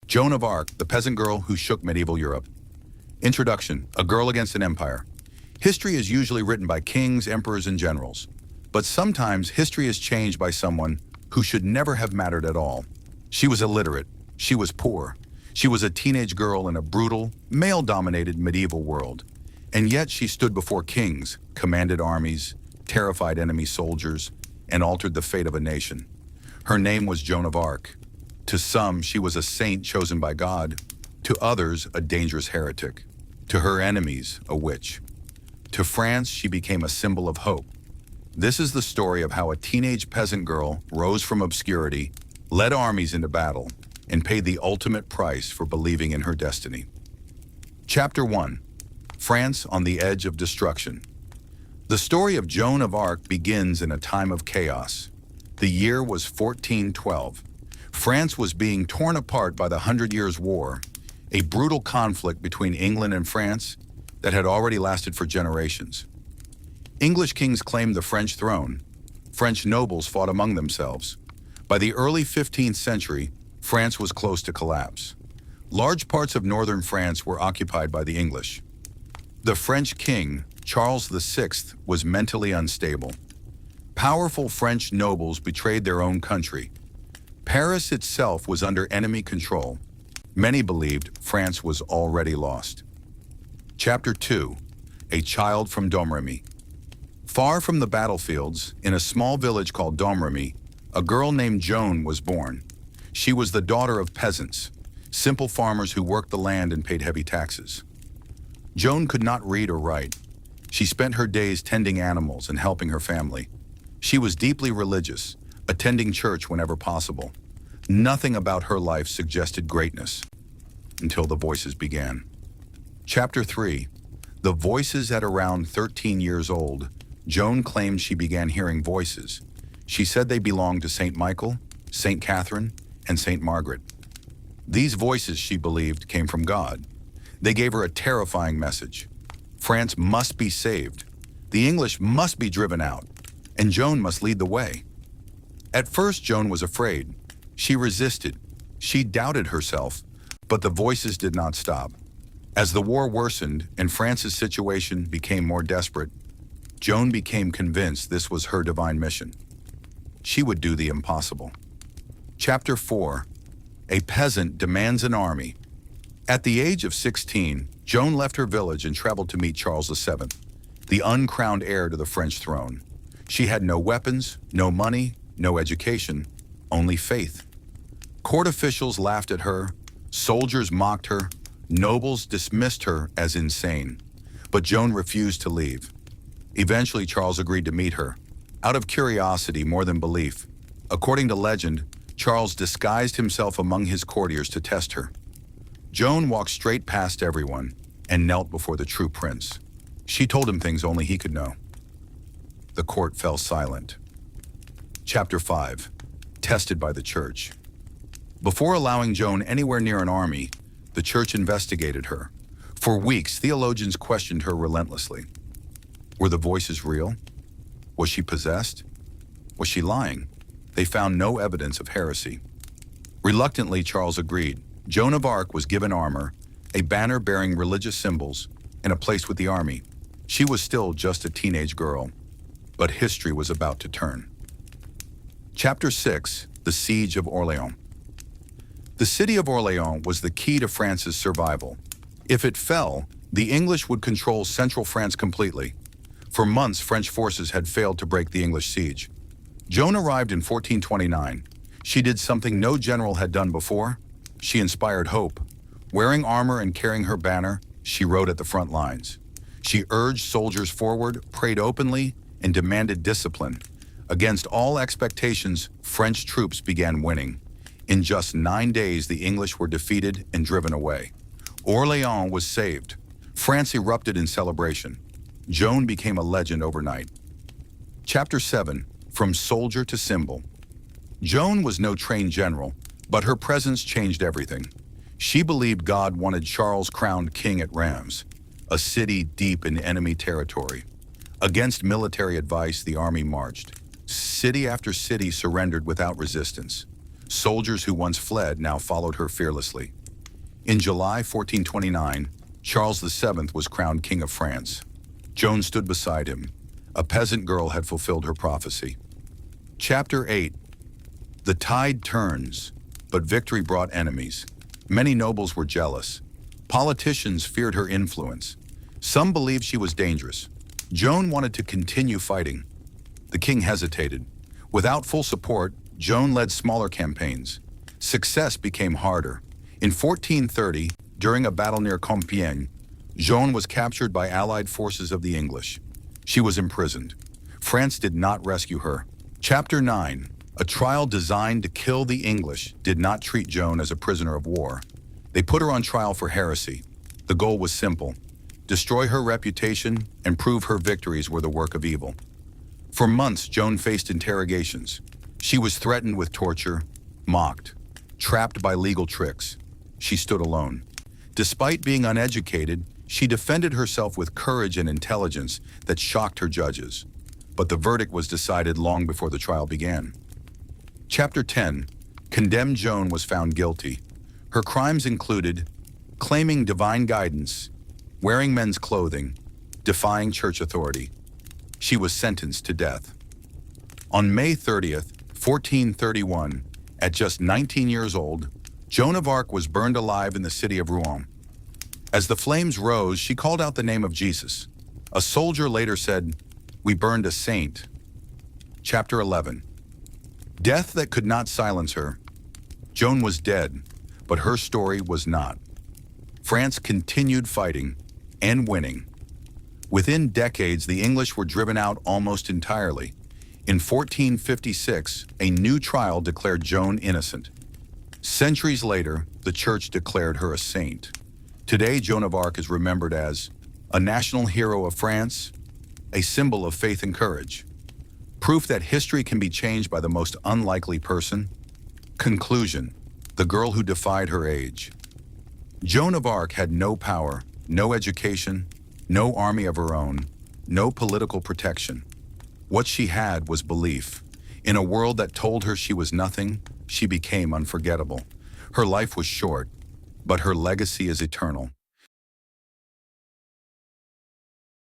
Joan of Arc, the peasant girl who shook medieval Europe. Introduction: A girl against an empire. History is usually written by kings, emperors, and generals. But sometimes history is changed by someone who should never have mattered at all. She was illiterate. She was poor. She was a teenage girl in a brutal, male-dominated medieval world. And yet she stood before kings, commanded armies, terrified enemy soldiers, and altered the fate of a nation. Her name was Joan of Arc. To some, she was a saint chosen by God. To others, a dangerous heretic. To her enemies, a witch. To France, she became a symbol of hope. This is the story of how a teenage peasant girl rose from obscurity, led armies into battle, and paid the ultimate price for believing in her destiny. Chapter 1. France on the Edge of Destruction. The story of Joan of Arc begins in a time of chaos. The year was 1412. France was being torn apart by the 100 Years' War, a brutal conflict between England and France that had already lasted for generations. English kings claimed the French throne. French nobles fought among themselves. By the early 15th century, France was close to collapse. Large parts of northern France were occupied by the English. The French king, Charles VI, was mentally unstable. Powerful French nobles betrayed their own country. Paris itself was under enemy control. Many believed France was already lost. Chapter 2. A child from Domremy. Far from the battlefields, in a small village called Domremy, a girl named Joan was born. She was the daughter of peasants, simple farmers who worked the land and paid heavy taxes. Joan could not read or write. She spent her days tending animals and helping her family. She was deeply religious, attending church whenever possible. Nothing about her life suggested greatness, until the voices began. Chapter 3. The voices. At around 13 years old, Joan claimed she began hearing voices. She said they belonged to Saint Michael, Saint Catherine, and Saint Margaret. These voices, she believed, came from God. They gave her a terrifying message. France must be saved. The English must be driven out, and Joan must lead the way. At first, Joan was afraid. She resisted. She doubted herself, but the voices did not stop. As the war worsened and France's situation became more desperate, Joan became convinced this was her divine mission. She would do the impossible. Chapter 4. A peasant demands an army. At the age of 16, Joan left her village and traveled to meet Charles VII, the uncrowned heir to the French throne. She had no weapons, no money, no education, only faith. Court officials laughed at her, soldiers mocked her, nobles dismissed her as insane. But Joan refused to leave. Eventually, Charles agreed to meet her, out of curiosity more than belief. According to legend, Charles disguised himself among his courtiers to test her. Joan walked straight past everyone and knelt before the true prince. She told him things only he could know. The court fell silent. Chapter 5. Tested by the church. Before allowing Joan anywhere near an army, the church investigated her. For weeks, theologians questioned her relentlessly. Were the voices real? Was she possessed? Was she lying? They found no evidence of heresy. Reluctantly, Charles agreed. Joan of Arc was given armor, a banner bearing religious symbols, and a place with the army. She was still just a teenage girl, but history was about to turn. Chapter 6. The Siege of Orléans. The city of Orléans was the key to France's survival. If it fell, the English would control central France completely. For months, French forces had failed to break the English siege. Joan arrived in 1429. She did something no general had done before. She inspired hope. Wearing armor and carrying her banner, she rode at the front lines. She urged soldiers forward, prayed openly, and demanded discipline. Against all expectations, French troops began winning. In just 9 days, the English were defeated and driven away. Orléans was saved. France erupted in celebration. Joan became a legend overnight. Chapter 7. From soldier to symbol. Joan was no trained general, but her presence changed everything. She believed God wanted Charles crowned king at Reims, a city deep in enemy territory. Against military advice, the army marched. City after city surrendered without resistance. Soldiers who once fled now followed her fearlessly. In July 1429, Charles VII was crowned King of France. Joan stood beside him. A peasant girl had fulfilled her prophecy. Chapter 8. The tide turns, but victory brought enemies. Many nobles were jealous. Politicians feared her influence. Some believed she was dangerous. Joan wanted to continue fighting. The king hesitated. Without full support, Joan led smaller campaigns. Success became harder. In 1430, during a battle near Compiègne, Joan was captured by allied forces of the English. She was imprisoned. France did not rescue her. Chapter 9. A trial designed to kill the English did not treat Joan as a prisoner of war. They put her on trial for heresy. The goal was simple: destroy her reputation and prove her victories were the work of evil. For months, Joan faced interrogations. She was threatened with torture, mocked, trapped by legal tricks. She stood alone. Despite being uneducated, she defended herself with courage and intelligence that shocked her judges. But the verdict was decided long before the trial began. Chapter 10. Condemned Joan was found guilty. Her crimes included claiming divine guidance, wearing men's clothing, defying church authority. She was sentenced to death. On May 30th, 1431, at just 19 years old, Joan of Arc was burned alive in the city of Rouen. As the flames rose, she called out the name of Jesus. A soldier later said, "We burned a saint." Chapter 11. Death that could not silence her. Joan was dead, but her story was not. France continued fighting and winning. Within decades, the English were driven out almost entirely. In 1456, a new trial declared Joan innocent. Centuries later, the church declared her a saint. Today, Joan of Arc is remembered as a national hero of France, a symbol of faith and courage, proof that history can be changed by the most unlikely person. Conclusion: the girl who defied her age. Joan of Arc had no power, no education, no army of her own, no political protection. What she had was belief. In a world that told her she was nothing, she became unforgettable. Her life was short, but her legacy is eternal.